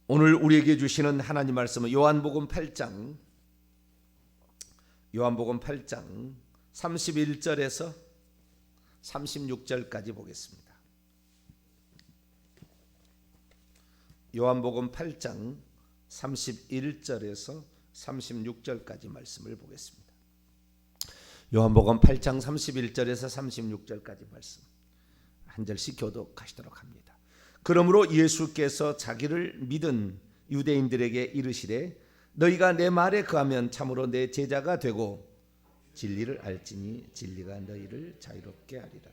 오늘 우리에게 주시는 하나님 말씀은 요한복음 8장 31절에서 36절까지 보겠습니다. 요한복음 8장 31절에서 36절까지 말씀을 보겠습니다. 요한복음 8장 31절에서 36절까지 말씀 한 절씩 교독하시도록 합니다. 그러므로 예수께서 자기를 믿은 유대인들에게 이르시되 너희가 내 말에 거하면 참으로 내 제자가 되고 진리를 알지니 진리가 너희를 자유롭게 하리라.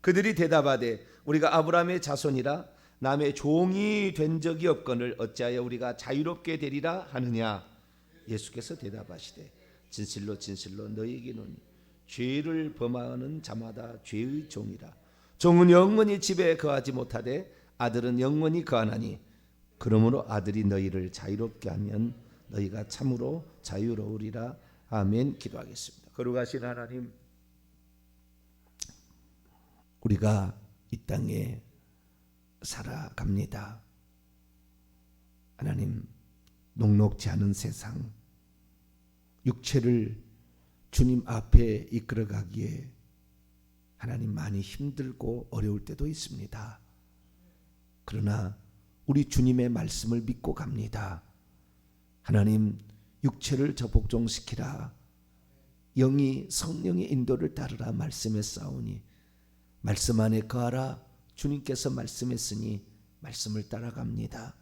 그들이 대답하되 우리가 아브라함의 자손이라 남의 종이 된 적이 없거늘 어찌하여 우리가 자유롭게 되리라 하느냐. 예수께서 대답하시되 진실로 진실로 너희에게는 죄를 범하는 자마다 죄의 종이라. 종은 영원히 집에 거하지 못하되 아들은 영원히 거하나니 그러므로 아들이 너희를 자유롭게 하면 너희가 참으로 자유로우리라. 아멘. 기도하겠습니다. 거룩하신 하나님, 우리가 이 땅에 살아갑니다. 하나님, 녹록지 않은 세상, 육체를 주님 앞에 이끌어가기에 하나님 많이 힘들고 어려울 때도 있습니다. 그러나 우리 주님의 말씀을 믿고 갑니다. 하나님, 육체를 저복종시키라. 영이 성령의 인도를 따르라 말씀했사오니 말씀 안에 거하라. 주님께서 말씀했으니 말씀을 따라갑니다.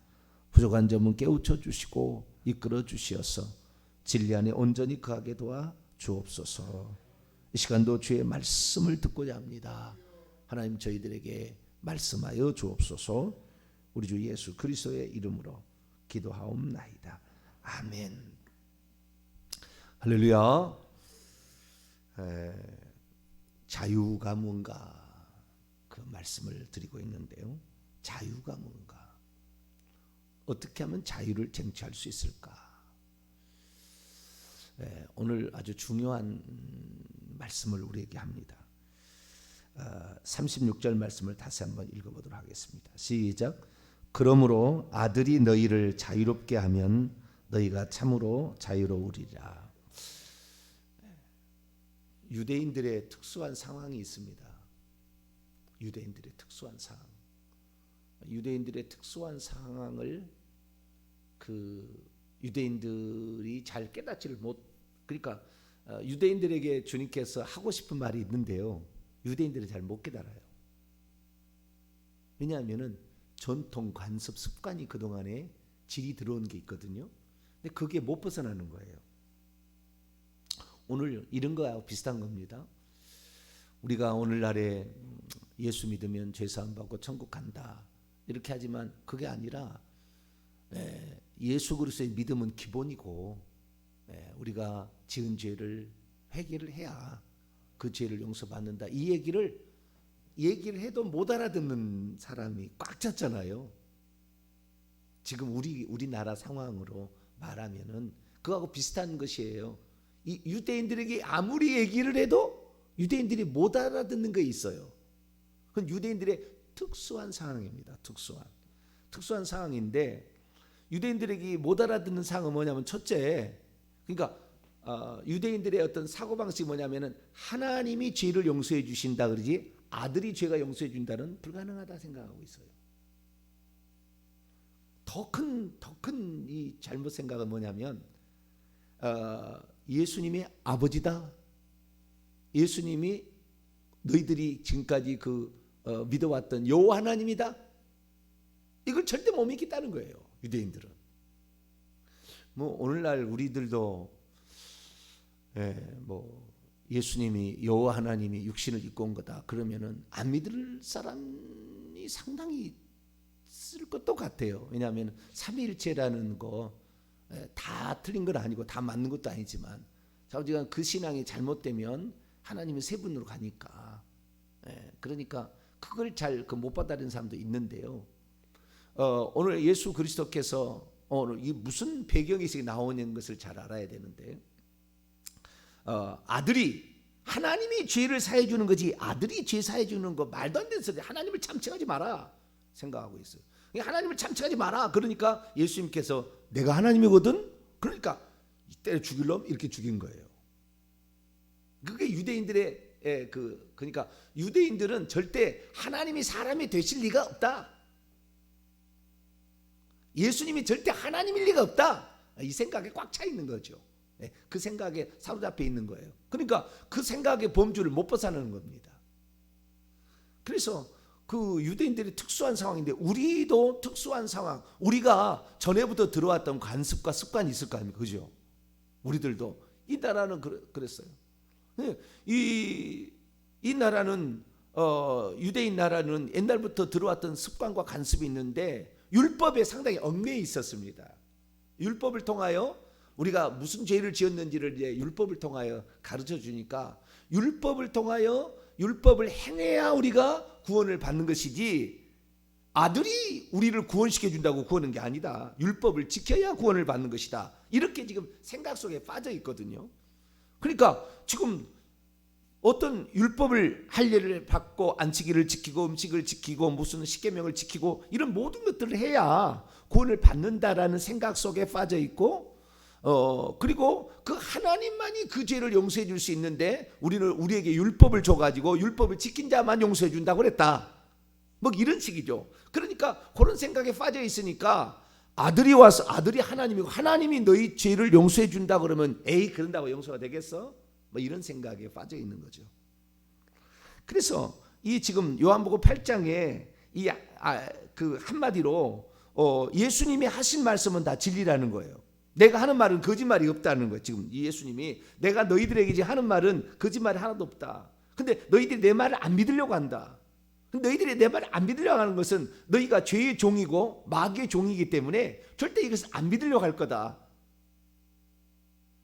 부족한 점은 깨우쳐 주시고 이끌어 주시어서 진리 안에 온전히 거하게 도와 주옵소서. 이 시간도 주의 말씀을 듣고자 합니다. 하나님, 저희들에게 말씀하여 주옵소서. 우리 주 예수 그리스도의 이름으로 기도하옵나이다. 아멘. 할렐루야. 자유가 뭔가 그 말씀을 드리고 있는데요. 자유가 뭔가, 어떻게 하면 자유를 쟁취할 수 있을까? 오늘 아주 중요한 말씀을 우리에게 합니다. 36절 말씀을 다시 한번 읽어보도록 하겠습니다. 시작. 그러므로 아들이 너희를 자유롭게 하면 너희가 참으로 자유로우리라. 유대인들의 특수한 상황이 있습니다. 유대인들의 특수한 상황. 유대인들의 특수한 상황을 유대인들이 잘 깨닫지를 그러니까 유대인들에게 주님께서 하고 싶은 말이 있는데요. 유대인들이 잘 못 깨달아요. 왜냐하면은 전통, 관습, 습관이 그동안에 질이 들어온 게 있거든요. 근데 그게 못 벗어나는 거예요. 오늘 이런 거하고 비슷한 겁니다. 우리가 오늘날에 예수 믿으면 죄사함 받고 천국 간다 이렇게 하지만 그게 아니라 예수 그리스도의 믿음은 기본이고 우리가 지은 죄를 회개를 해야 그 죄를 용서받는다. 이 얘기를 해도 못 알아듣는 사람이 꽉 찼잖아요. 지금 우리나라 상황으로 말하면은 그거하고 비슷한 것이에요. 이 유대인들에게 아무리 얘기를 해도 유대인들이 못 알아듣는 게 있어요. 그건 유대인들의 특수한 상황입니다. 특수한 상황인데 유대인들에게 못 알아듣는 상황은 뭐냐면 첫째, 그러니까 유대인들의 어떤 사고방식이 뭐냐면은 하나님이 죄를 용서해 주신다 그러지 아들이 죄가 용서해 준다는 불가능하다 생각하고 있어요. 더 큰 이 잘못 생각은 뭐냐면 예수님이 아버지다. 예수님이 너희들이 지금까지 믿어왔던 여호와 하나님이다. 이걸 절대 못 믿겠다는 거예요. 유대인들은. 뭐 오늘날 우리들도 예수님이 여호와 하나님이 육신을 입고 온 거다 그러면은 안 믿을 사람이 상당히 있을 것도 같아요. 왜냐하면 삼위일체라는 거 다 틀린 건 아니고 다 맞는 것도 아니지만 자우지간 그 신앙이 잘못되면 하나님은 세 분으로 가니까 그러니까 그걸 잘 못 받아들이는 사람도 있는데요. 오늘 예수 그리스도께서 이 무슨 배경이 나오는 것을 잘 알아야 되는데 아들이 하나님이 죄를 사해 주는 거지 아들이 죄 사해 주는 거 말도 안 되는 소리. 하나님을 참칭하지 마라 생각하고 있어요. 하나님을 참칭하지 마라. 그러니까 예수님께서 내가 하나님이거든. 그러니까 때려 죽일 놈 이렇게 죽인 거예요. 그게 유대인들의 그러니까 유대인들은 절대 하나님이 사람이 되실 리가 없다. 예수님이 절대 하나님일 리가 없다. 이 생각에 꽉 차 있는 거죠. 그 생각에 사로잡혀 있는 거예요. 그러니까 그 생각의 범주를 못 벗어나는 겁니다. 그래서 그 유대인들이 특수한 상황인데 우리도 특수한 상황, 우리가 전에부터 들어왔던 관습과 습관이 있을 거 아닙니까? 그죠? 우리들도 이 나라는 그랬어요. 이 나라는 유대인 나라는 옛날부터 들어왔던 습관과 관습이 있는데 율법에 상당히 얽매여 있었습니다. 율법을 통하여 우리가 무슨 죄를 지었는지를 이제 율법을 통하여 가르쳐 주니까 율법을 통하여 율법을 행해야 우리가 구원을 받는 것이지 아들이 우리를 구원시켜 준다고 구원하는 게 아니다. 율법을 지켜야 구원을 받는 것이다. 이렇게 지금 생각 속에 빠져 있거든요. 그러니까 지금 어떤 율법을 할례를 받고 안식일을 지키고 음식을 지키고 무슨 십계명을 지키고 이런 모든 것들을 해야 구원을 받는다라는 생각 속에 빠져 있고 그리고 그 하나님만이 그 죄를 용서해 줄 수 있는데 우리는 우리에게 율법을 줘가지고 율법을 지킨 자만 용서해 준다고 그랬다. 뭐 이런 식이죠. 그러니까 그런 생각에 빠져 있으니까 아들이 와서 아들이 하나님이고 하나님이 너희 죄를 용서해 준다 그러면 에이 그런다고 용서가 되겠어? 뭐 이런 생각에 빠져 있는 거죠. 그래서 이 지금 요한복음 8장에 이 그 한마디로 예수님이 하신 말씀은 다 진리라는 거예요. 내가 하는 말은 거짓말이 없다는 거예요. 지금 이 예수님이 내가 너희들에게 하는 말은 거짓말이 하나도 없다. 근데 너희들이 내 말을 안 믿으려고 한다. 너희들이 내 말을 안 믿으려고 하는 것은 너희가 죄의 종이고 마귀의 종이기 때문에 절대 이것을 안 믿으려고 할 거다.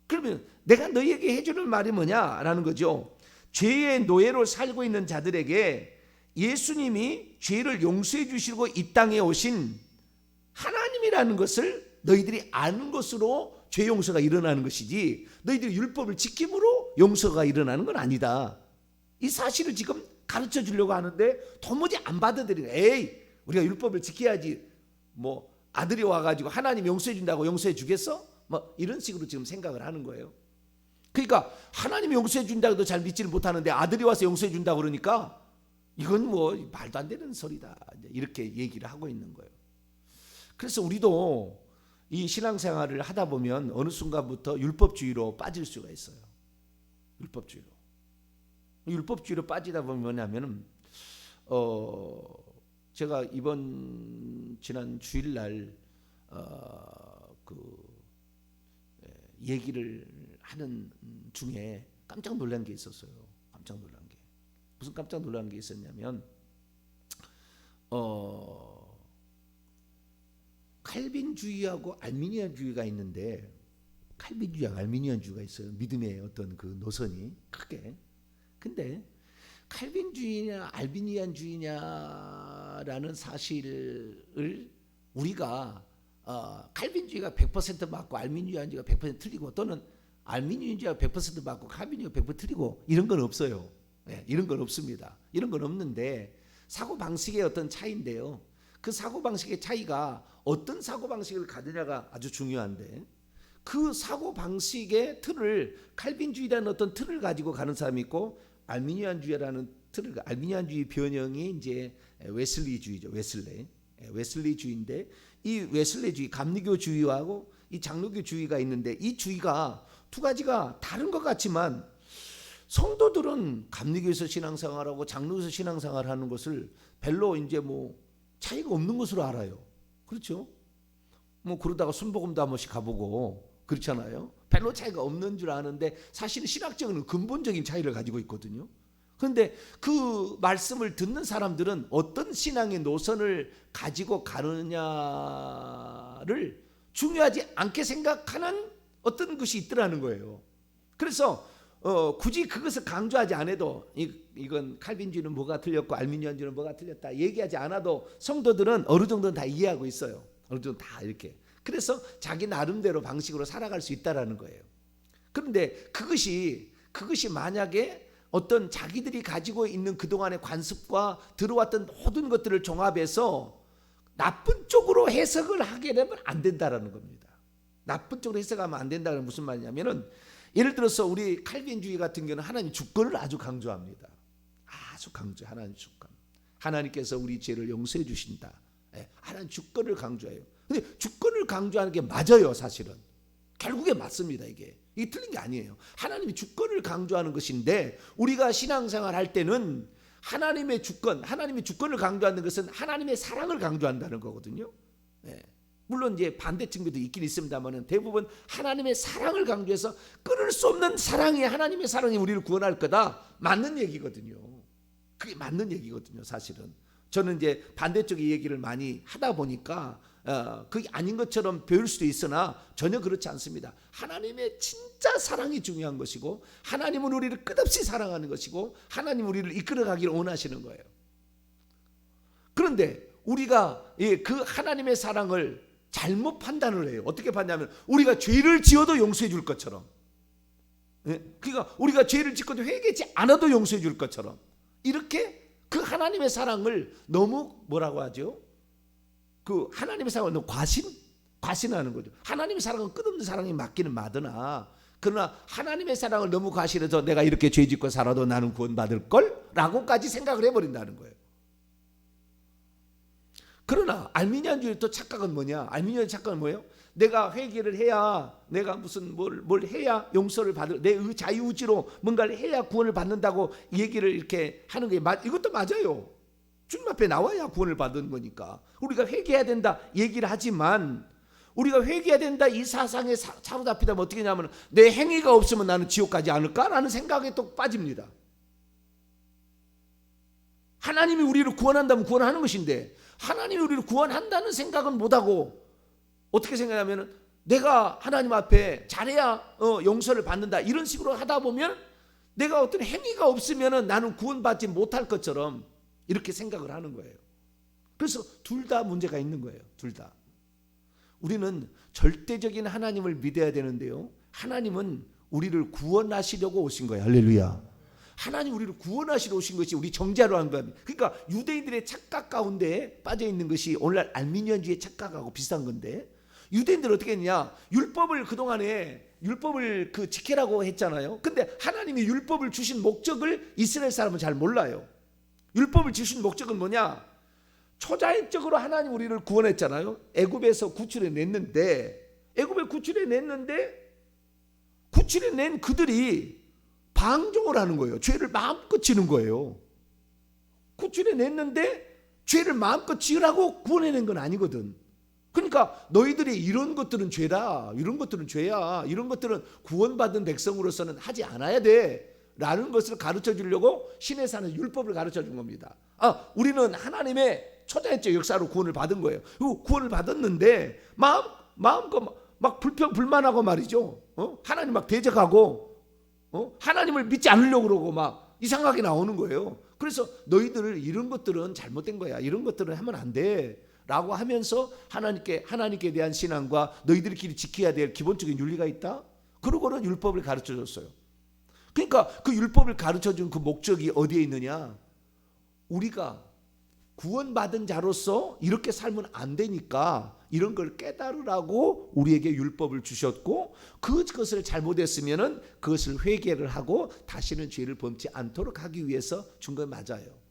그러면 내가 너희에게 해주는 말이 뭐냐라는 거죠. 죄의 노예로 살고 있는 자들에게 예수님이 죄를 용서해 주시고 이 땅에 오신 하나님이라는 것을 너희들이 아는 것으로 죄 용서가 일어나는 것이지 너희들이 율법을 지킴으로 용서가 일어나는 건 아니다. 이 사실을 지금 가르쳐 주려고 하는데 도무지 안 받아들이는. 에이 우리가 율법을 지켜야지 뭐 아들이 와가지고 하나님 용서해 준다고 용서해 주겠어? 뭐 이런 식으로 지금 생각을 하는 거예요. 그러니까 하나님이 용서해 준다고 해도 잘 믿지를 못하는데 아들이 와서 용서해 준다고 그러니까 이건 뭐 말도 안 되는 소리다. 이렇게 얘기를 하고 있는 거예요. 그래서 우리도 이 신앙생활을 하다 보면 어느 순간부터 율법주의로 빠질 수가 있어요. 율법주의로 빠지다 보면 뭐냐면은 제가 지난 주일날 얘기를 하는 중에 깜짝 놀란 게 있었어요. 깜짝 놀란 게 무슨 깜짝 놀란 게 있었냐면 칼빈주의하고 알미니안주의가 있는데 칼빈주의하고 알미니안주의가 있어요. 믿음의 어떤 그 노선이 크게. 근데 칼빈주의냐 알비니안주의냐라는 사실을 우리가 칼빈주의가 100% 맞고 알미니안주의가 100% 틀리고 또는 알미니안주의가 100% 맞고 칼빈주의가 100% 틀리고 이런 건 없어요. 네, 이런 건 없습니다. 이런 건 없는데 사고방식의 어떤 차이인데요. 그 사고방식의 차이가 어떤 사고방식을 가느냐가 아주 중요한데 그 사고방식의 틀을 칼빈주의라는 어떤 틀을 가지고 가는 사람이 있고 알미니안주의라는 틀을 알미니안주의 변형이 이제 웨슬리주의죠. 웨슬리주의인데 이 웨슬리주의 감리교주의하고 이 장로교주의가 있는데 이 주의가 두 가지가 다른 것 같지만 성도들은 감리교에서 신앙생활하고 장로에서 신앙생활하는 것을 별로 이제 뭐 차이가 없는 것으로 알아요. 그렇죠? 뭐 그러다가 순복음도 한 번씩 가보고 그렇잖아요. 별로 차이가 없는 줄 아는데 사실은 신학적인 근본적인 차이를 가지고 있거든요. 그런데 그 말씀을 듣는 사람들은 어떤 신앙의 노선을 가지고 가느냐를 중요하지 않게 생각하는 어떤 것이 있더라는 거예요. 그래서 굳이 그것을 강조하지 않아도 이건 칼빈주의는 뭐가 틀렸고 알미니안주의는 뭐가 틀렸다 얘기하지 않아도 성도들은 어느 정도는 다 이해하고 있어요. 어느 정도 다 이렇게. 그래서 자기 나름대로 방식으로 살아갈 수 있다라는 거예요. 그런데 그것이 만약에 어떤 자기들이 가지고 있는 그동안의 관습과 들어왔던 모든 것들을 종합해서 나쁜 쪽으로 해석을 하게 되면 안 된다라는 겁니다. 나쁜 쪽으로 해석하면 안 된다는 무슨 말이냐면은, 예를 들어서 우리 칼빈주의 같은 경우는 하나님 주권을 아주 강조합니다. 아주 강조, 하나님 주권. 하나님께서 우리 죄를 용서해 주신다. 하나님 주권을 강조해요. 근데 주권을 강조하는 게 맞아요, 사실은. 결국에 맞습니다, 이게. 이게 틀린 게 아니에요. 하나님이 주권을 강조하는 것인데, 우리가 신앙생활 할 때는 하나님의 주권을 강조하는 것은 하나님의 사랑을 강조한다는 거거든요. 물론 이제 반대층도 있긴 있습니다만 대부분 하나님의 사랑을 강조해서 끊을 수 없는 사랑이, 하나님의 사랑이 우리를 구원할 거다. 맞는 얘기거든요. 그게 맞는 얘기거든요, 사실은. 저는 이제 반대쪽의 얘기를 많이 하다 보니까 그게 아닌 것처럼 배울 수도 있으나 전혀 그렇지 않습니다. 하나님의 진짜 사랑이 중요한 것이고, 하나님은 우리를 끝없이 사랑하는 것이고, 하나님은 우리를 이끌어가기를 원하시는 거예요. 그런데 우리가 그 하나님의 사랑을 잘못 판단을 해요. 어떻게 판단하면 우리가 죄를 지어도 용서해 줄 것처럼, 그러니까 우리가 죄를 짓고도 회개하지 않아도 용서해 줄 것처럼, 이렇게 그 하나님의 사랑을 너무 뭐라고 하죠? 그 하나님의 사랑을 너무 과신하는 거죠. 하나님의 사랑은 끝없는 사랑이 맞기는 맞으나, 그러나 하나님의 사랑을 너무 과신해서 내가 이렇게 죄 짓고 살아도 나는 구원받을 걸? 라고까지 생각을 해버린다는 거예요. 그러나 알미니안주의 또 착각은 뭐냐? 알미니안의 착각은 뭐예요? 내가 회개를 해야, 내가 무슨 뭘 해야 용서를 받을, 내 자유의지로 뭔가를 해야 구원을 받는다고 얘기를 이렇게 하는 게 이것도 맞아요. 주님 앞에 나와야 구원을 받는 거니까. 우리가 회개해야 된다 얘기를 하지만, 우리가 회개해야 된다 이 사상에 사로잡히다면 어떻게 하냐면, 내 행위가 없으면 나는 지옥 가지 않을까라는 생각에 또 빠집니다. 하나님이 우리를 구원한다면 구원하는 것인데, 하나님이 우리를 구원한다는 생각은 못하고 어떻게 생각하면, 내가 하나님 앞에 잘해야 용서를 받는다 이런 식으로 하다 보면, 내가 어떤 행위가 없으면 나는 구원받지 못할 것처럼 이렇게 생각을 하는 거예요. 그래서 둘 다 문제가 있는 거예요. 둘 다. 우리는 절대적인 하나님을 믿어야 되는데요, 하나님은 우리를 구원하시려고 오신 거예요. 할렐루야. 하나님 우리를 구원하시러 오신 것이 우리 정죄하러 한 겁니다. 그러니까 유대인들의 착각 가운데 빠져 있는 것이 오늘날 알미니안주의 착각하고 비슷한 건데, 유대인들은 어떻게 했냐? 율법을 그동안에 율법을 지키라고 했잖아요. 근데 하나님이 율법을 주신 목적을 이스라엘 사람은 잘 몰라요. 율법을 주신 목적은 뭐냐? 초자연적으로 하나님 우리를 구원했잖아요. 애굽에서 구출해 냈는데, 구출해 낸 그들이 방종을 하는 거예요. 죄를 마음껏 지는 거예요. 구출해 냈는데 죄를 마음껏 지으라고 구원해낸 건 아니거든. 그러니까 너희들이 이런 것들은 죄다, 이런 것들은 죄야, 이런 것들은 구원받은 백성으로서는 하지 않아야 돼 라는 것을 가르쳐 주려고 신의 산에서 율법을 가르쳐 준 겁니다. 우리는 하나님의 초자연적 역사로 구원을 받은 거예요. 그리고 구원을 받았는데 마음껏 막 불만하고 말이죠. 하나님 막 대적하고, 하나님을 믿지 않으려고 그러고 막 이상하게 나오는 거예요. 그래서 너희들 이런 것들은 잘못된 거야, 이런 것들은 하면 안 돼 라고 하면서 하나님께 대한 신앙과 너희들끼리 지켜야 될 기본적인 윤리가 있다, 그러고는 율법을 가르쳐 줬어요. 그러니까 그 율법을 가르쳐 준 그 목적이 어디에 있느냐? 우리가 구원받은 자로서 이렇게 살면 안 되니까 이런 걸 깨달으라고 우리에게 율법을 주셨고, 그것을 잘못했으면 그것을 회개를 하고 다시는 죄를 범치 않도록 하기 위해서 준 건 맞아요.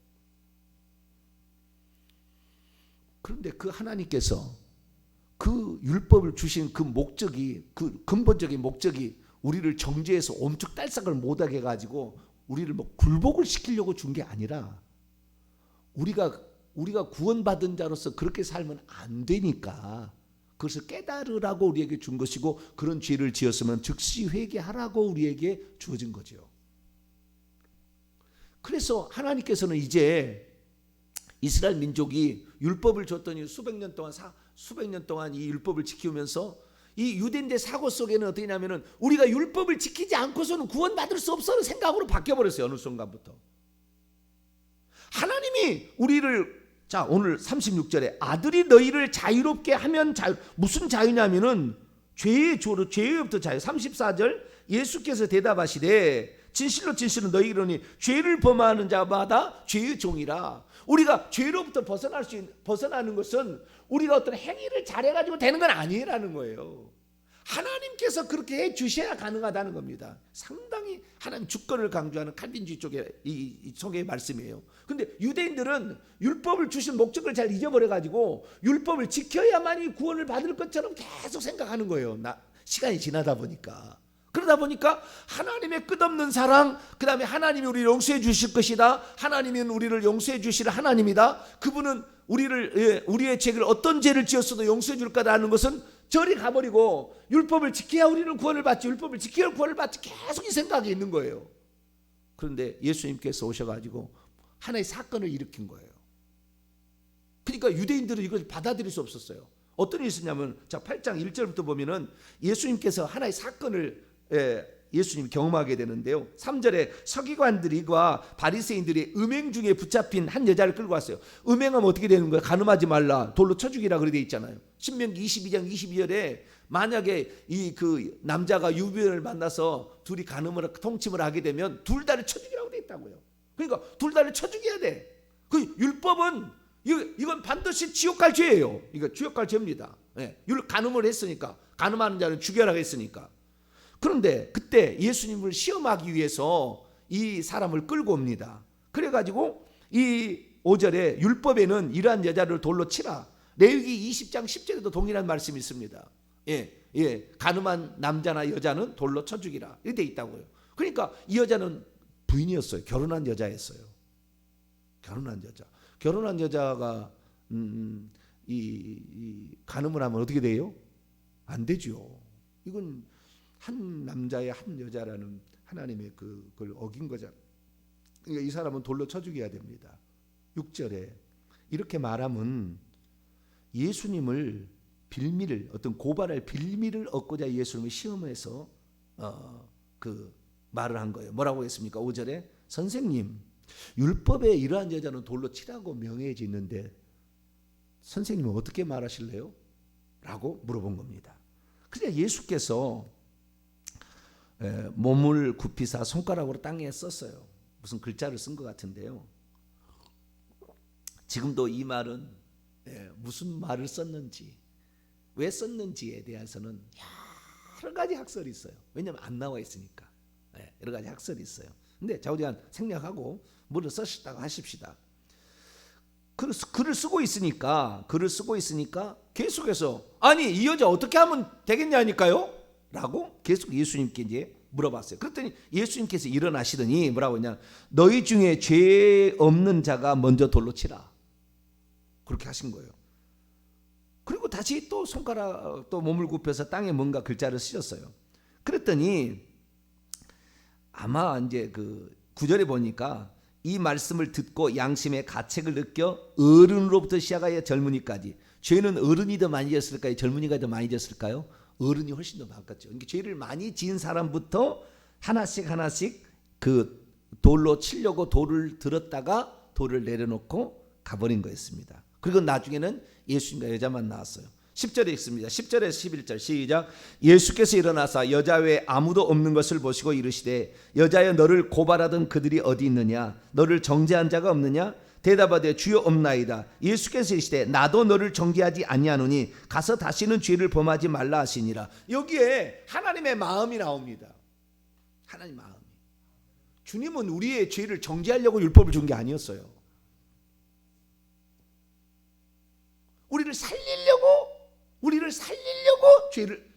그런데 그 하나님께서 그 율법을 주신 그 목적이, 그 근본적인 목적이 우리를 정죄해서 옴죽달싹을 못하게 해가지고 우리를 뭐 굴복을 시키려고 준 게 아니라, 우리가 구원받은 자로서 그렇게 살면 안 되니까 그것을 깨달으라고 우리에게 준 것이고, 그런 죄를 지었으면 즉시 회개하라고 우리에게 주어진 거죠. 그래서 하나님께서는 이제 이스라엘 민족이 율법을 줬더니 수백 년 동안 이 율법을 지키면서 이 유대인의 사고 속에는 어떻게 하냐면은, 우리가 율법을 지키지 않고서는 구원받을 수 없어는 생각으로 바뀌어버렸어요. 어느 순간부터. 하나님이 우리를, 자 오늘 36절에 아들이 너희를 자유롭게 하면 무슨 자유냐면은 죄의 죄로부터 자유. 34절 예수께서 대답하시되 진실로 진실로 너희에게 이르노니 죄를 범하는 자마다 죄의 종이라. 우리가 죄로부터 벗어나는 것은 우리가 어떤 행위를 잘해가지고 되는 건 아니라는 거예요. 하나님께서 그렇게 해 주셔야 가능하다는 겁니다. 상당히 하나님 주권을 강조하는 칼빈주의 쪽의 이 속의 말씀이에요. 근데 유대인들은 율법을 주신 목적을 잘 잊어버려가지고 율법을 지켜야만이 구원을 받을 것처럼 계속 생각하는 거예요. 시간이 지나다 보니까. 그러다 보니까 하나님의 끝없는 사랑, 그 다음에 하나님이 우리를 용서해 주실 것이다. 하나님은 우리를 용서해 주실 하나님이다. 그분은 우리의 죄를 어떤 죄를 지었어도 용서해 줄 거다라는 것은 저리 가버리고 율법을 지켜야 우리는 구원을 받지, 율법을 지켜야 구원을 받지, 계속 이 생각이 있는 거예요. 그런데 예수님께서 오셔가지고 하나의 사건을 일으킨 거예요. 그러니까 유대인들은 이걸 받아들일 수 없었어요. 어떤 일이 있었냐면, 자 8장 1절부터 보면은 예수님께서 하나의 사건을 예수님이 경험하게 되는데요. 3절에 서기관들과 바리새인들이 음행 중에 붙잡힌 한 여자를 끌고 왔어요. 음행하면 어떻게 되는 거예요? 간음하지 말라, 돌로 쳐 죽이라 그렇게 돼 있잖아요. 신명기 22장 22절에 만약에 그 남자가 유비를 만나서 둘이 간음을 통침을 하게 되면 둘 다를 쳐 죽이라고 돼 있다고요. 그러니까 둘 다를 쳐 죽여야 돼. 그 율법은 이건 반드시 지옥 갈 죄예요. 이거 지옥 갈 죄입니다. 간음을 했으니까, 간음하는 자는 죽여라 했으니까. 그런데 그때 예수님을 시험하기 위해서 이 사람을 끌고 옵니다. 그래가지고 이 5절에 율법에는 이러한 여자를 돌로 치라. 레위기 20장 10절에도 동일한 말씀이 있습니다. 간음한 남자나 여자는 돌로 쳐 죽이라 이렇게 돼 있다고요. 그러니까 이 여자는 부인이었어요. 결혼한 여자였어요. 결혼한 여자가 이 간음을 하면 어떻게 돼요? 안 되죠. 이건 한 남자의 한 여자라는 하나님의 그걸 어긴 거잖아요. 그러니까 이 사람은 돌로 쳐 죽여야 됩니다. 6절에 이렇게 말하면 예수님을 빌미를, 어떤 고발할 빌미를 얻고자 예수님을 시험해서 그 말을 한 거예요. 뭐라고 했습니까? 5절에 선생님, 율법에 이러한 여자는 돌로 치라고 명해져 있는데 선생님은 어떻게 말하실래요? 라고 물어본 겁니다. 그러니까 예수께서 몸을 굽히사 손가락으로 땅에 썼어요. 무슨 글자를 쓴 것 같은데요. 지금도 이 말은 무슨 말을 썼는지, 왜 썼는지에 대해서는 여러 가지 학설이 있어요. 왜냐하면 안 나와 있으니까. 여러 가지 학설이 있어요. 근데 좌우지간 생략하고 뭐를 썼다고 하십시다. 글을 쓰고 있으니까 계속해서 아니 이 여자 어떻게 하면 되겠냐니까요? 라고 계속 예수님께 이제 물어봤어요. 그랬더니 예수님께서 일어나시더니 뭐라고 했냐? 너희 중에 죄 없는 자가 먼저 돌로 치라. 그렇게 하신 거예요. 그리고 다시 또 손가락 또 몸을 굽혀서 땅에 뭔가 글자를 쓰셨어요. 그랬더니 아마 이제 그 9절에 보니까 이 말씀을 듣고 양심의 가책을 느껴 어른으로부터 시작하여 젊은이까지, 죄는 어른이 더 많이 졌을까요? 젊은이가 더 많이 졌을까요? 어른이 훨씬 더 많겠죠. 그러니까 죄를 많이 지은 사람부터 하나씩 그 돌로 치려고 돌을 들었다가 돌을 내려놓고 가버린 거였습니다. 그리고 나중에는 예수님과 여자만 나왔어요. 10절에 있습니다. 10절에서 11절 시작. 예수께서 일어나사 여자 외에 아무도 없는 것을 보시고 이르시되 여자여 너를 고발하던 그들이 어디 있느냐? 너를 정죄한 자가 없느냐? 대답하되 주여 없나이다. 예수께서 이르시되 나도 너를 정죄하지 아니하노니 가서 다시는 죄를 범하지 말라 하시니라. 여기에 하나님의 마음이 나옵니다. 하나님 마음이. 주님은 우리의 죄를 정죄하려고 율법을 준 게 아니었어요. 우리를 살리려고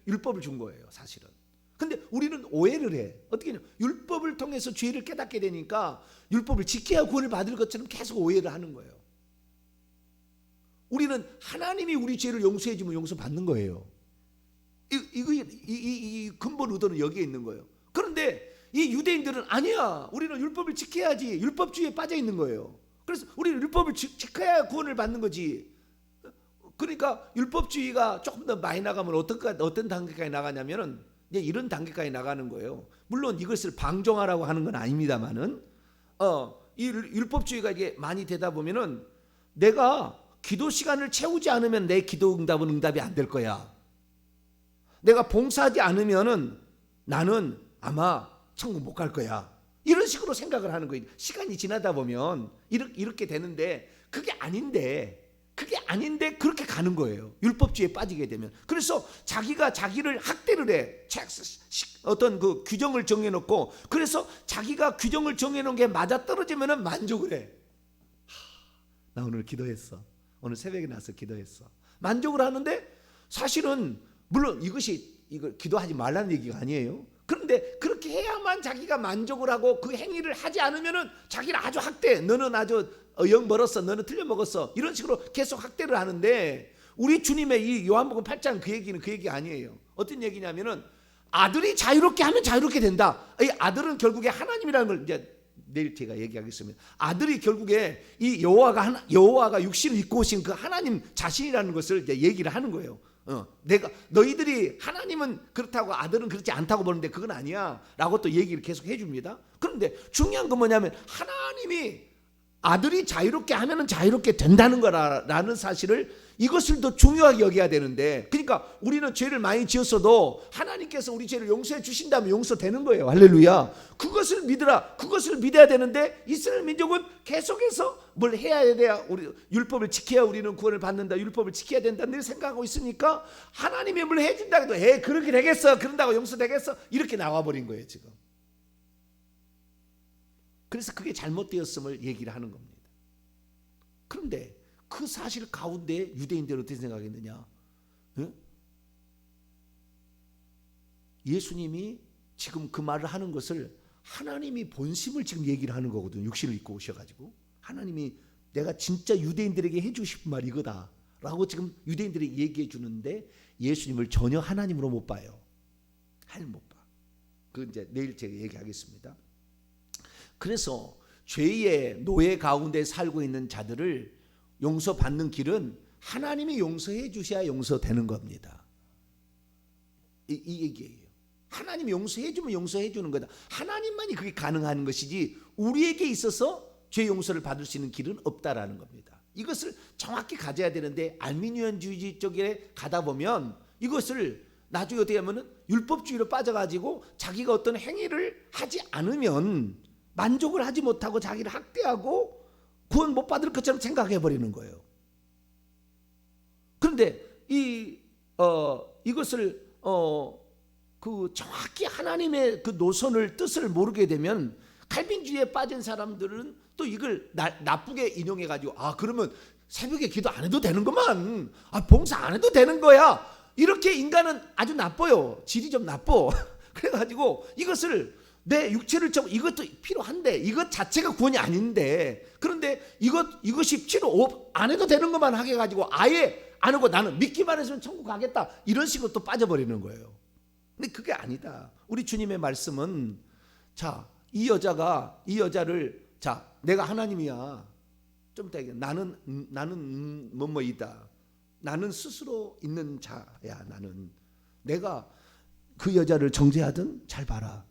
율법을 준 거예요, 사실은. 근데 우리는 오해를 해. 어떻게 하냐? 율법을 통해서 죄를 깨닫게 되니까 율법을 지켜야 구원을 받을 것처럼 계속 오해를 하는 거예요. 우리는 하나님이 우리 죄를 용서해 주면 용서받는 거예요. 이 근본 의도는 여기에 있는 거예요. 그런데 이 유대인들은 아니야. 우리는 율법을 지켜야지. 율법주의에 빠져 있는 거예요. 그래서 우리는 율법을 지켜야 구원을 받는 거지. 그러니까 율법주의가 조금 더 많이 나가면 어떤 단계까지 나가냐면은 이제 이런 단계까지 나가는 거예요. 물론 이것을 방종하라고 하는 건 아닙니다만은 이 율법주의가 이게 많이 되다 보면은 내가 기도 시간을 채우지 않으면 내 기도 응답은 응답이 안 될 거야. 내가 봉사하지 않으면은 나는 아마 천국 못 갈 거야. 이런 식으로 생각을 하는 거예요. 시간이 지나다 보면 이렇게 되는데 그게 아닌데 그렇게 가는 거예요. 율법주의에 빠지게 되면. 그래서 자기가 자기를 학대를 해. 어떤 그 규정을 정해놓고, 그래서 자기가 규정을 정해놓은 게 맞아떨어지면 만족을 해. 나 오늘 기도했어. 오늘 새벽에 나서 기도했어. 만족을 하는데 사실은 물론 이거 기도하지 말라는 얘기가 아니에요. 그런데 그렇게 해야만 자기가 만족을 하고 그 행위를 하지 않으면은 자기를 아주 학대해. 너는 아주 영 멀었어. 너는 틀려 먹었어. 이런 식으로 계속 학대를 하는데, 우리 주님의 이 요한복음 8장 그 얘기는 그 얘기 아니에요. 어떤 얘기냐면은 아들이 자유롭게 하면 자유롭게 된다. 이 아들은 결국에 하나님이라는 걸 이제 내일 제가 얘기하겠습니다. 아들이 결국에 이 여호와가 육신을 입고 오신 그 하나님 자신이라는 것을 이제 얘기를 하는 거예요. 너희들이 하나님은 그렇다고 아들은 그렇지 않다고 보는데 그건 아니야 라고 또 얘기를 계속 해줍니다. 그런데 중요한 건 뭐냐면 하나님이 아들이 자유롭게 하면 자유롭게 된다는 거라는 사실을, 이것을 더 중요하게 여겨야 되는데, 그러니까 우리는 죄를 많이 지었어도 하나님께서 우리 죄를 용서해 주신다면 용서되는 거예요. 할렐루야. 그것을 믿으라. 그것을 믿어야 되는데 이스라엘 민족은 계속해서 뭘 해야 돼야, 우리 율법을 지켜야 우리는 구원을 받는다, 율법을 지켜야 된다는 생각하고 있으니까 하나님이 뭘 해준다 해도 그렇게 되겠어, 그런다고 용서되겠어, 이렇게 나와버린 거예요 지금. 그래서 그게 잘못되었음을 얘기를 하는 겁니다. 그런데 그 사실 가운데 유대인들은 어떻게 생각했느냐? 예수님이 지금 그 말을 하는 것을 하나님이 본심을 지금 얘기를 하는 거거든요. 육신을 입고 오셔가지고 하나님이 내가 진짜 유대인들에게 해주고 싶은 말이 이거다 라고 지금 유대인들에게 얘기해 주는데, 예수님을 전혀 하나님으로 못 봐요. 하나님 못 봐. 그 이제 내일 제가 얘기하겠습니다. 그래서 죄의 노예 가운데 살고 있는 자들을 용서받는 길은 하나님이 용서해 주셔야 용서되는 겁니다. 이 얘기예요. 하나님이 용서해 주면 용서해 주는 거다. 하나님만이 그게 가능한 것이지 우리에게 있어서 죄 용서를 받을 수 있는 길은 없다라는 겁니다. 이것을 정확히 가져야 되는데, 알미니언주의 쪽에 가다 보면 이것을 나중에 어떻게 하면은 율법주의로 빠져가지고 자기가 어떤 행위를 하지 않으면 만족을 하지 못하고 자기를 학대하고 구원 못 받을 것처럼 생각해 버리는 거예요. 그런데 이것을 그 정확히 하나님의 그 노선을 뜻을 모르게 되면, 칼빈주의에 빠진 사람들은 또 이걸 나쁘게 인용해 가지고 그러면 새벽에 기도 안 해도 되는 거만, 봉사 안 해도 되는 거야, 이렇게 인간은 아주 나빠요. 질이 좀 나빠. 그래가지고 이것을 내 육체를 이것도 필요한데 이것 자체가 구원이 아닌데, 그런데 이것이 필요 안 해도 되는 것만 하게 가지고 아예 안 하고 나는 믿기만 했으면 천국 가겠다, 이런 식으로 또 빠져버리는 거예요. 근데 그게 아니다. 우리 주님의 말씀은, 자, 이 여자를 내가 하나님이야, 좀 이따 나는 뭐뭐이다, 나는 스스로 있는 자야, 내가 그 여자를 정죄하든 잘 봐라.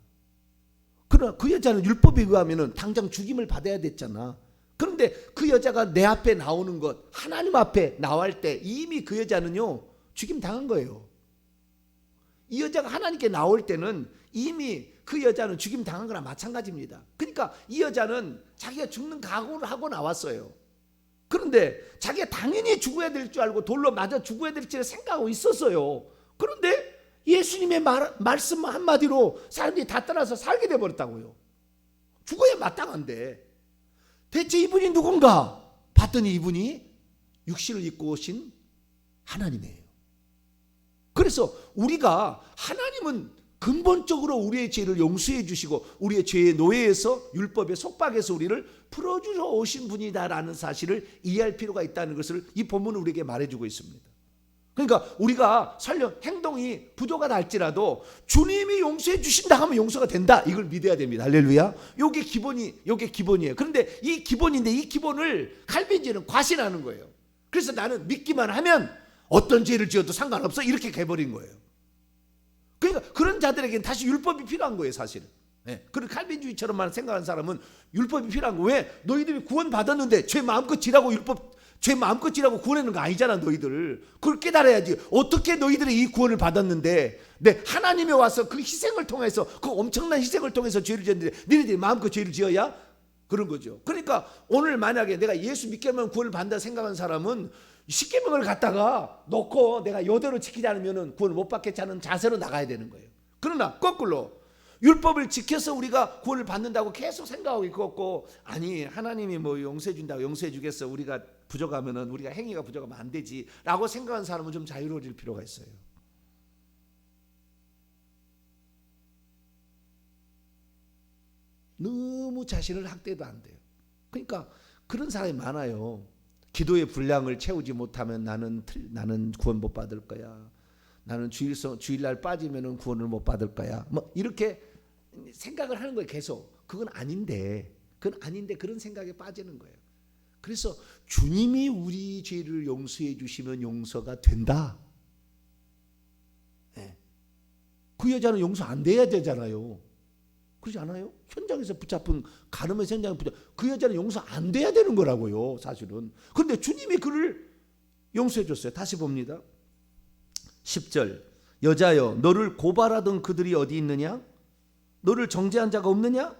그러나 그 여자는 율법에 의하면 당장 죽임을 받아야 됐잖아. 그런데 그 여자가 내 앞에 나오는 것, 하나님 앞에 나올 때 이미 그 여자는요 죽임 당한 거예요. 이 여자가 하나님께 나올 때는 이미 그 여자는 죽임 당한 거나 마찬가지입니다. 그러니까 이 여자는 자기가 죽는 각오를 하고 나왔어요. 그런데 자기가 당연히 죽어야 될 줄 알고 돌로 맞아 죽어야 될 줄 생각하고 있었어요. 그런데 예수님의 말씀 한마디로 사람들이 다 따라서 살게 돼버렸다고요. 죽어야 마땅한데 대체 이분이 누군가 봤더니 이분이 육신을 입고 오신 하나님이에요. 그래서 우리가, 하나님은 근본적으로 우리의 죄를 용서해 주시고 우리의 죄의 노예에서, 율법의 속박에서 우리를 풀어주러 오신 분이다라는 사실을 이해할 필요가 있다는 것을 이 본문은 우리에게 말해주고 있습니다. 그러니까 우리가 설령 행동이 부족하다 할지라도 주님이 용서해 주신다 하면 용서가 된다, 이걸 믿어야 됩니다. 할렐루야. 요게 기본이에요. 그런데 이 기본인데 이 기본을 칼빈주의는 과신하는 거예요. 그래서 나는 믿기만 하면 어떤 죄를 지어도 상관없어, 이렇게 해버린 거예요. 그러니까 그런 자들에게는 다시 율법이 필요한 거예요, 사실은. 그런 칼빈주의처럼만 생각하는 사람은 율법이 필요한 거예요. 왜? 너희들이 구원 받았는데 죄 마음껏 지라고 율법 죄 마음껏 지라고 구원하는 거 아니잖아. 너희들 그걸 깨달아야지. 어떻게 너희들이 이 구원을 받았는데 하나님이 와서 그 희생을 통해서, 그 엄청난 희생을 통해서 죄를 지었는데 너희들이 마음껏 죄를 지어야? 그런 거죠. 그러니까 오늘 만약에 내가 예수 믿게 하면 구원을 받는다 생각하는 사람은 십계명을 갖다가 놓고 내가 이대로 지키지 않으면 구원을 못 받겠지 하는 자세로 나가야 되는 거예요. 그러나 거꾸로 율법을 지켜서 우리가 구원을 받는다고 계속 생각하고 있고, 아니 하나님이 뭐 용서해 준다고 용서해 주겠어, 우리가 부족하면은, 우리가 행위가 부족하면 안 되지 라고 생각하는 사람은 좀 자유로워질 필요가 있어요. 너무 자신을 학대도 안 돼요. 그러니까 그런 사람이 많아요. 기도의 분량을 채우지 못하면 나는 구원 못 받을 거야. 나는 주일날 빠지면은 구원을 못 받을 거야. 뭐 이렇게 생각을 하는 거예요. 계속. 그건 아닌데 그런 생각에 빠지는 거예요. 그래서 주님이 우리 죄를 용서해 주시면 용서가 된다. 네. 그 여자는 용서 안 돼야 되잖아요. 그렇지 않아요? 현장에서 붙잡힌 가늠의 현장에 그 여자는 용서 안 돼야 되는 거라고요, 사실은. 그런데 주님이 그를 용서해 줬어요. 다시 봅니다. 10절. 여자여, 너를 고발하던 그들이 어디 있느냐? 너를 정죄한 자가 없느냐?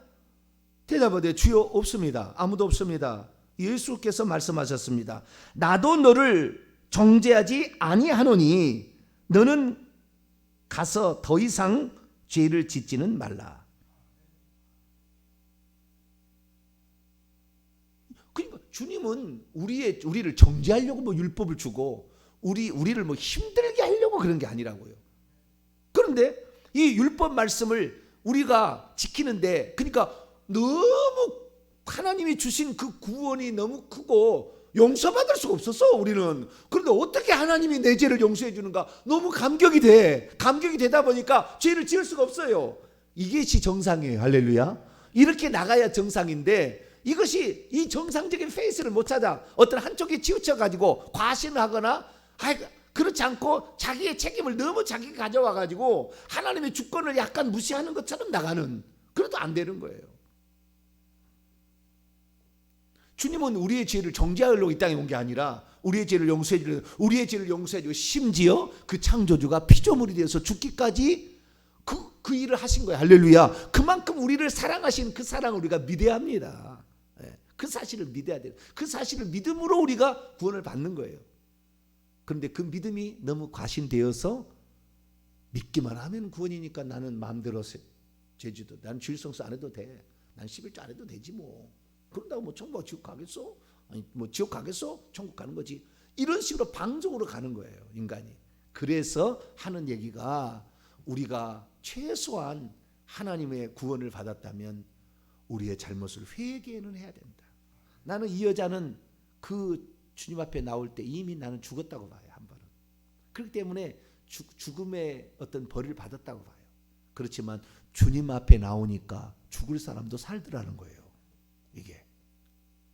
대답하되 주여 없습니다. 아무도 없습니다. 예수께서 말씀하셨습니다. 나도 너를 정죄하지 아니하노니 너는 가서 더 이상 죄를 짓지는 말라. 그러니까 주님은 우리를 정죄하려고 뭐 율법을 주고 우리를 뭐 힘들게 하려고 그런 게 아니라고요. 그런데 이 율법 말씀을 우리가 지키는데, 그러니까 너무 하나님이 주신 그 구원이 너무 크고 용서받을 수가 없었어, 우리는. 그런데 어떻게 하나님이 내 죄를 용서해 주는가 너무 감격이 돼. 감격이 되다 보니까 죄를 지을 수가 없어요. 이것이 정상이에요. 할렐루야. 이렇게 나가야 정상인데, 이것이 이 정상적인 페이스를 못 찾아. 어떤 한쪽에 치우쳐 가지고 과신을 하거나, 그렇지 않고 자기의 책임을 너무 자기가 가져와 가지고 하나님의 주권을 약간 무시하는 것처럼 나가는, 그래도 안 되는 거예요. 주님은 우리의 죄를 정죄하려고 이 땅에 온 게 아니라 우리의 죄를 용서해 주고, 심지어 그 창조주가 피조물이 되어서 죽기까지 그 일을 하신 거예요. 할렐루야. 그만큼 우리를 사랑하신 그 사랑을 우리가 믿어야 합니다. 그 사실을 믿어야 돼요. 그 사실을 믿음으로 우리가 구원을 받는 거예요. 그런데 그 믿음이 너무 과신되어서 믿기만 하면 구원이니까 나는 마음대로 죄지도, 나는 주일성수 안 해도 돼, 난 11조 안 해도 되지 뭐, 그런다고 뭐 천국 지옥 가겠어? 아니 뭐 지옥 가겠어? 천국 가는 거지. 이런 식으로 방종으로 가는 거예요, 인간이. 그래서 하는 얘기가, 우리가 최소한 하나님의 구원을 받았다면 우리의 잘못을 회개는 해야 된다. 나는 이 여자는 그 주님 앞에 나올 때 이미 나는 죽었다고 봐요, 한 번은. 그렇기 때문에 죽음의 어떤 벌을 받았다고 봐요. 그렇지만 주님 앞에 나오니까 죽을 사람도 살더라는 거예요. 이게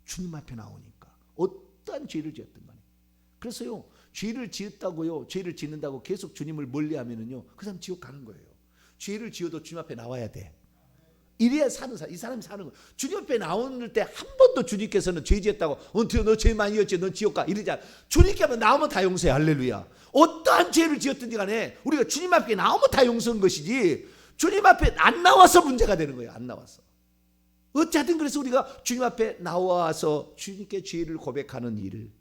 주님 앞에 나오니까 어떠한 죄를 지었든 간에. 그래서요, 죄를 지었다고요, 죄를 짓는다고 계속 주님을 멀리하면은요, 그 사람 지옥 가는 거예요. 죄를 지어도 주님 앞에 나와야 돼. 이래야 사는 사람, 이 사람이 사는 거예요. 주님 앞에 나오는 때 한 번도 주님께서는 죄 지었다고 너 죄 많이 지었지, 너 지옥 가, 이러지 않아. 주님께 하면 나오면 다 용서해. 할렐루야. 어떠한 죄를 지었든지 간에 우리가 주님 앞에 나오면 다 용서한 것이지, 주님 앞에 안 나와서 문제가 되는 거예요. 안 나와서. 어쨌든 그래서 우리가 주님 앞에 나와서 주님께 죄를 고백하는 일을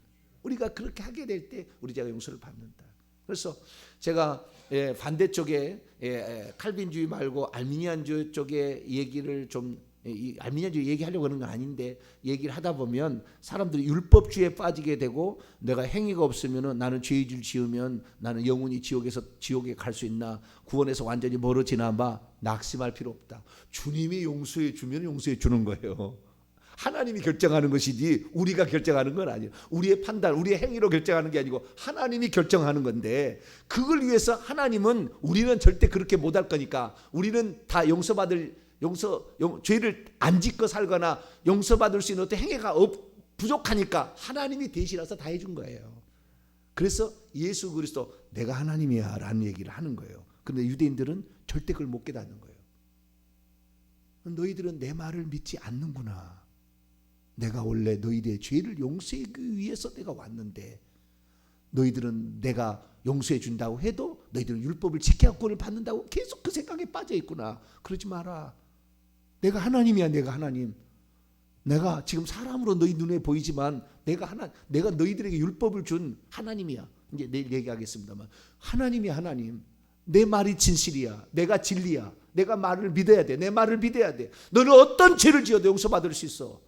우리가 그렇게 하게 될 때 우리 죄가 용서를 받는다. 그래서 제가 반대쪽에 칼빈주의 말고 알미니안주의 쪽에 얘기를 좀, 알미니안주의 얘기하려고 하는 건 아닌데, 얘기를 하다 보면 사람들이 율법주의에 빠지게 되고, 내가 행위가 없으면 나는 죄를 지으면 나는 영원히 지옥에 갈 수 있나, 구원에서 완전히 멀어지나 봐. 낙심할 필요 없다. 주님이 용서해 주면 용서해 주는 거예요. 하나님이 결정하는 것이지 우리가 결정하는 건 아니에요. 우리의 판단, 우리의 행위로 결정하는 게 아니고 하나님이 결정하는 건데, 그걸 위해서 하나님은, 우리는 절대 그렇게 못할 거니까, 우리는 다 죄를 안 짓고 살거나 용서받을 수 있는 어떤 행위가 부족하니까 하나님이 대신해서 다 해준 거예요. 그래서 예수 그리스도 내가 하나님이야 라는 얘기를 하는 거예요. 그런데 유대인들은 절대 그걸 못 깨닫는 거예요. 너희들은 내 말을 믿지 않는구나. 내가 원래 너희들의 죄를 용서하기 위해서 내가 왔는데 너희들은 내가 용서해 준다고 해도 너희들은 율법을 지켜야 구원을 받는다고 계속 그 생각에 빠져 있구나. 그러지 마라. 내가 하나님이야. 내가 하나님. 내가 지금 사람으로 너희 눈에 보이지만 내가 너희들에게 율법을 준 하나님이야. 이제 내일 얘기하겠습니다만 하나님이야. 하나님. 내 말이 진실이야. 내가 진리야. 내가 말을 믿어야 돼. 내 말을 믿어야 돼. 너는 어떤 죄를 지어도 용서받을 수 있어.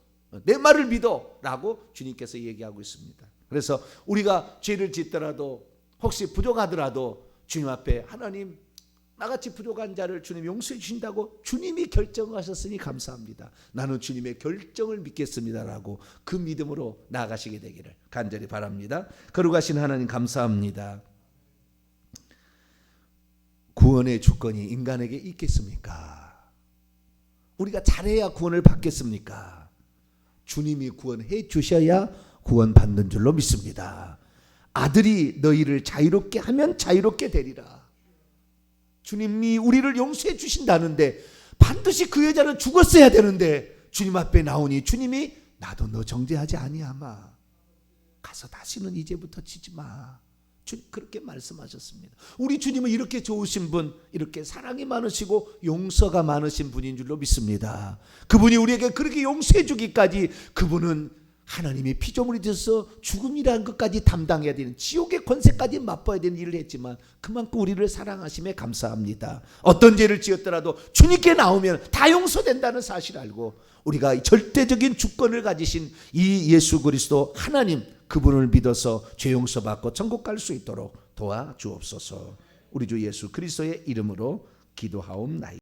내 말을 믿어 라고 주님께서 얘기하고 있습니다. 그래서 우리가 죄를 짓더라도 혹시 부족하더라도 주님 앞에 하나님 나같이 부족한 자를 주님 용서해 주신다고 주님이 결정하셨으니 감사합니다. 나는 주님의 결정을 믿겠습니다라고 그 믿음으로 나아가시게 되기를 간절히 바랍니다. 거룩하신 하나님 감사합니다. 구원의 주권이 인간에게 있겠습니까? 우리가 잘해야 구원을 받겠습니까? 주님이 구원해 주셔야 구원받는 줄로 믿습니다. 아들이 너희를 자유롭게 하면 자유롭게 되리라. 주님이 우리를 용서해 주신다는데 반드시 그 여자는 죽었어야 되는데 주님 앞에 나오니 주님이 나도 너 정죄하지 아니하마. 가서 다시는 이제부터 치지 마. 주님 그렇게 말씀하셨습니다. 우리 주님은 이렇게 좋으신 분, 이렇게 사랑이 많으시고 용서가 많으신 분인 줄로 믿습니다. 그분이 우리에게 그렇게 용서해 주기까지 그분은 하나님의 피조물이 되어서 죽음이라는 것까지 담당해야 되는 지옥의 권세까지 맛봐야 되는 일을 했지만 그만큼 우리를 사랑하심에 감사합니다. 어떤 죄를 지었더라도 주님께 나오면 다 용서된다는 사실을 알고 우리가 절대적인 주권을 가지신 이 예수 그리스도 하나님 그분을 믿어서 죄 용서받고 천국 갈 수 있도록 도와주옵소서. 우리 주 예수 그리스도의 이름으로 기도하옵나이다.